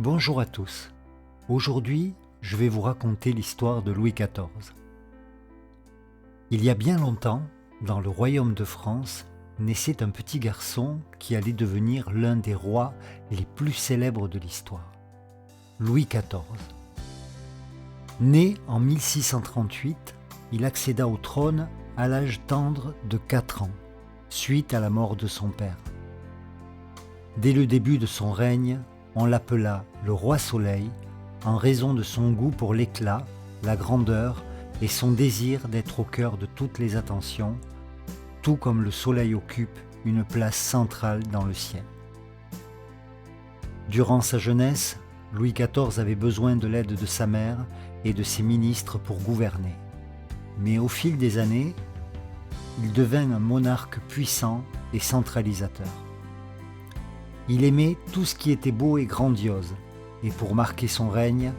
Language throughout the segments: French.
Bonjour à tous. Aujourd'hui, je vais vous raconter l'histoire de Louis XIV. Il y a bien longtemps, dans le royaume de France, naissait un petit garçon qui allait devenir l'un des rois les plus célèbres de l'histoire, Louis XIV. Né en 1638, il accéda au trône à l'âge tendre de 4 ans, suite à la mort de son père. Dès le début de son règne, on l'appela le roi Soleil en raison de son goût pour l'éclat, la grandeur et son désir d'être au cœur de toutes les attentions, tout comme le soleil occupe une place centrale dans le ciel. Durant sa jeunesse, Louis XIV avait besoin de l'aide de sa mère et de ses ministres pour gouverner. Mais au fil des années, il devint un monarque puissant et centralisateur. Il aimait tout ce qui était beau et grandiose, et pour marquer son règne,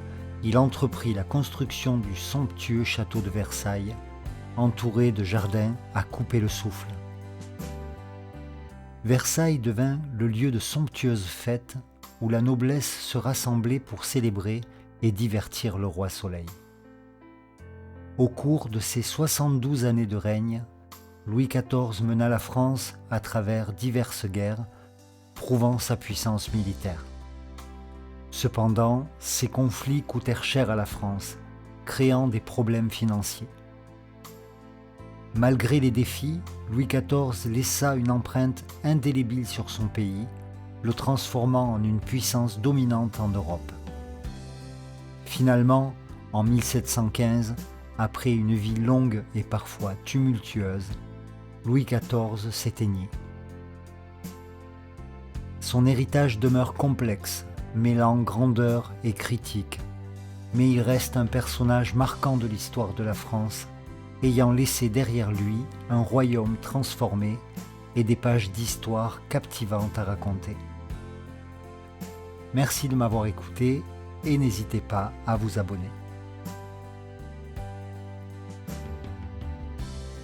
il entreprit la construction du somptueux château de Versailles, entouré de jardins à couper le souffle. Versailles devint le lieu de somptueuses fêtes où la noblesse se rassemblait pour célébrer et divertir le roi Soleil. Au cours de ses 72 années de règne, Louis XIV mena la France à travers diverses guerres, prouvant sa puissance militaire. Cependant, ces conflits coûtèrent cher à la France, créant des problèmes financiers. Malgré les défis, Louis XIV laissa une empreinte indélébile sur son pays, le transformant en une puissance dominante en Europe. Finalement, en 1715, après une vie longue et parfois tumultueuse, Louis XIV s'éteignit. Son héritage demeure complexe, mêlant grandeur et critique, mais il reste un personnage marquant de l'histoire de la France, ayant laissé derrière lui un royaume transformé et des pages d'histoire captivantes à raconter. Merci de m'avoir écouté et n'hésitez pas à vous abonner.